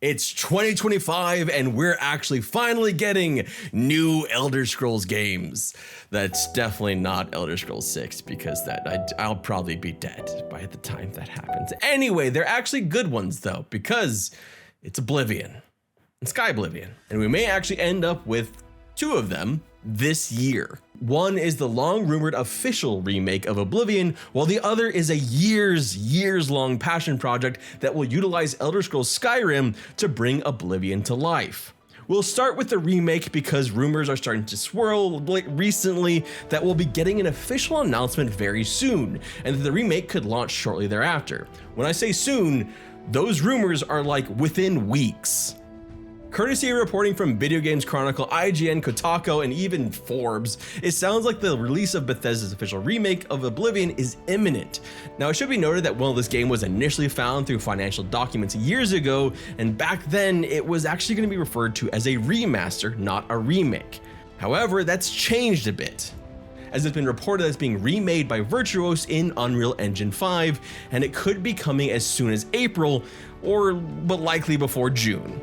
It's 2025 and we're actually finally getting new Elder Scrolls games. That's definitely not Elder Scrolls 6 because I'll probably be dead by the time that happens. Anyway, they're actually good ones though, because it's Oblivion and Skyblivion. And we may actually end up with two of them this year. One is the long rumored official remake of Oblivion, while the other is a years long passion project that will utilize Elder Scrolls Skyrim to bring Oblivion to life. We'll start with the remake because rumors are starting to swirl recently that we'll be getting an official announcement very soon, and that the remake could launch shortly thereafter. When I say soon, those rumors are like within weeks. Courtesy of reporting from Video Games Chronicle, IGN, Kotaku, and even Forbes, it sounds like the release of Bethesda's official remake of Oblivion is imminent. Now, it should be noted that while this game was initially found through financial documents years ago, and back then it was actually going to be referred to as a remaster, not a remake. However, that's changed a bit, as it's been reported as being remade by Virtuos in Unreal Engine 5, and it could be coming as soon as April, but likely before June.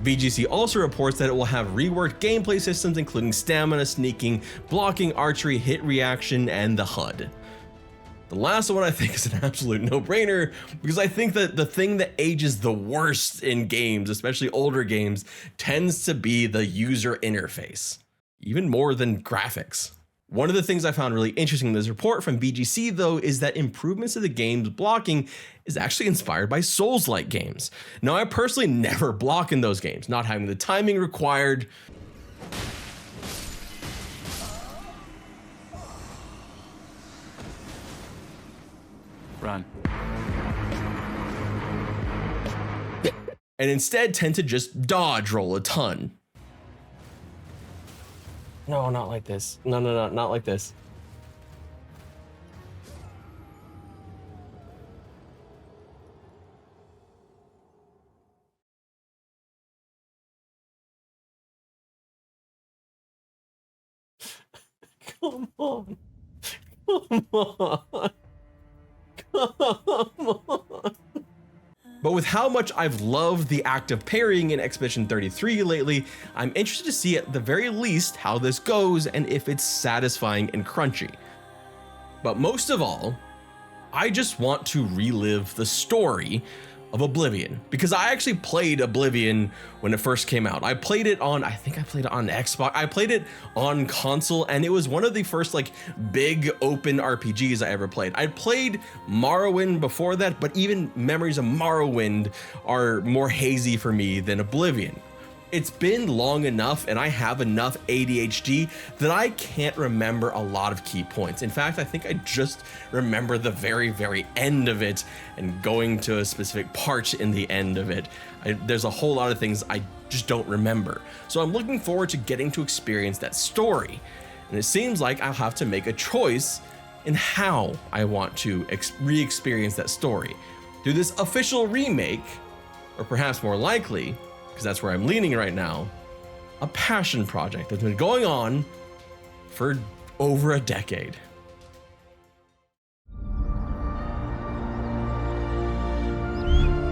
VGC also reports that it will have reworked gameplay systems including stamina, sneaking, blocking, archery, hit reaction, and the HUD. The last one I think is an absolute no-brainer because I think that the thing that ages the worst in games, especially older games, tends to be the user interface, even more than graphics. One of the things I found really interesting in this report from VGC though is that improvements to the game's blocking is actually inspired by Souls-like games. Now I personally never block in those games, not having the timing required. Run. And instead tend to just dodge roll a ton. No, not like this. No, not like this. Come on. Come on. Come on. But with how much I've loved the act of parrying in Expedition 33 lately, I'm interested to see at the very least how this goes and if it's satisfying and crunchy. But most of all, I just want to relive the story of Oblivion, because I actually played Oblivion when it first came out. I played it on, I think I played it on Xbox. I played it on console, and it was one of the first like big open RPGs I ever played. I'd played Morrowind before that, but even memories of Morrowind are more hazy for me than Oblivion. It's been long enough and I have enough ADHD that I can't remember a lot of key points. In fact, I think I just remember the very end of it and going to a specific part in the end of it. There's a whole lot of things I just don't remember. So I'm looking forward to getting to experience that story. And it seems like I'll have to make a choice in how I want to re-experience that story. Through this official remake, or perhaps more likely, because that's where I'm leaning right now, a passion project that's been going on for over a decade.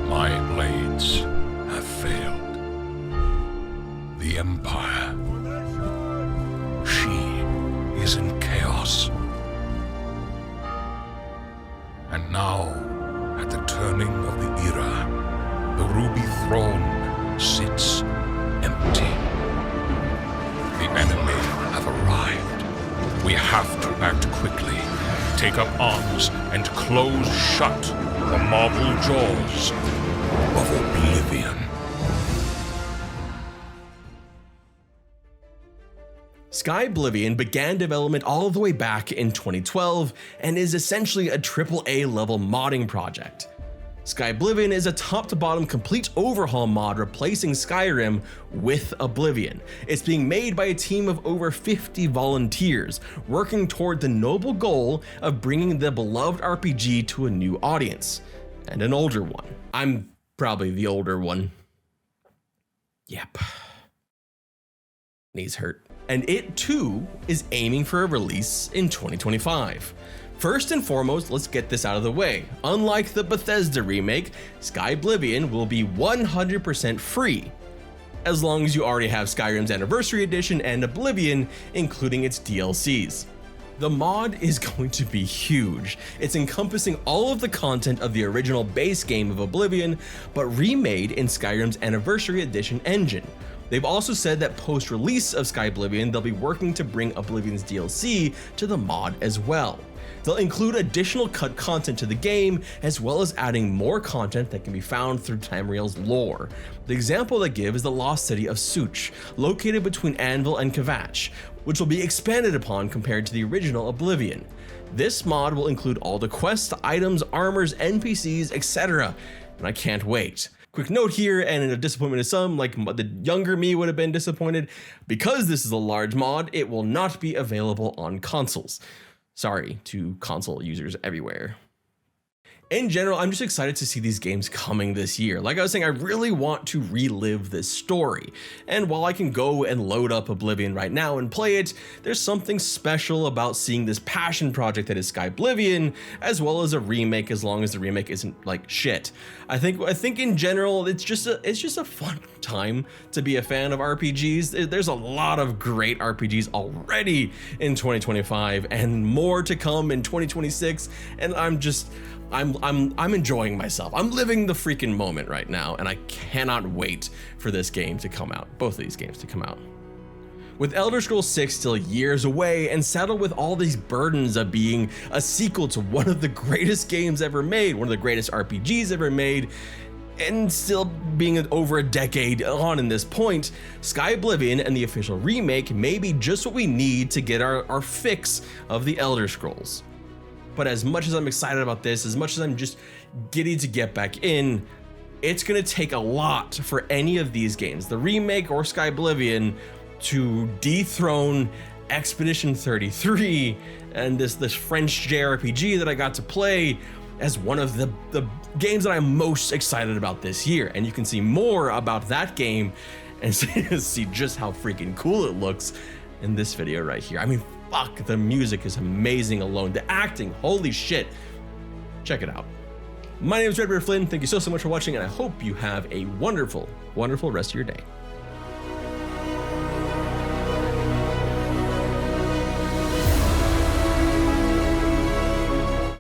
My blades have failed. The Empire. She is in chaos. And now, at the turning of the era, the Ruby Throne sits empty. The enemy have arrived. We have to act quickly, take up arms, and close shut the marble jaws of Oblivion. Skyblivion began development all the way back in 2012 and is essentially a AAA level modding project. Skyblivion is a top-to-bottom complete overhaul mod replacing Skyrim with Oblivion. It's being made by a team of over 50 volunteers, working toward the noble goal of bringing the beloved RPG to a new audience, and an older one. I'm probably the older one. Yep. Knees hurt. And it too is aiming for a release in 2025. First and foremost, let's get this out of the way. Unlike the Bethesda remake, Skyblivion will be 100% free, as long as you already have Skyrim's Anniversary Edition and Oblivion, including its DLCs. The mod is going to be huge. It's encompassing all of the content of the original base game of Oblivion, but remade in Skyrim's Anniversary Edition engine. They've also said that post-release of Skyblivion, they'll be working to bring Oblivion's DLC to the mod as well. They'll include additional cut content to the game, as well as adding more content that can be found through Tamriel's lore. The example they give is the lost city of Such, located between Anvil and Kvatch, which will be expanded upon compared to the original Oblivion. This mod will include all the quests, items, armors, NPCs, etc., and I can't wait. Quick note here, and in a disappointment to some, like the younger me would have been disappointed, because this is a large mod, it will not be available on consoles. Sorry to console users everywhere. In general, I'm just excited to see these games coming this year. Like I was saying, I really want to relive this story. And while I can go and load up Oblivion right now and play it, there's something special about seeing this passion project that is Skyblivion, as well as a remake, as long as the remake isn't like shit. I think in general, it's just a fun time to be a fan of RPGs. There's a lot of great RPGs already in 2025 and more to come in 2026. And I'm enjoying myself. I'm living the freaking moment right now, and I cannot wait for this game to come out, both of these games to come out. With Elder Scrolls 6 still years away and saddled with all these burdens of being a sequel to one of the greatest games ever made, one of the greatest RPGs ever made, and still being over a decade on in this point, Skyblivion and the official remake may be just what we need to get our fix of the Elder Scrolls. But as much as I'm excited about this, as much as I'm just giddy to get back in, it's gonna take a lot for any of these games, the remake or Skyblivion, to dethrone Expedition 33 and this French JRPG that I got to play as one of the games that I'm most excited about this year. And you can see more about that game and see just how freaking cool it looks in this video right here. I mean, fuck, the music is amazing alone. The acting, holy shit. Check it out. My name is Red Bear Flynn. Thank you so much for watching, and I hope you have a wonderful, wonderful rest of your day.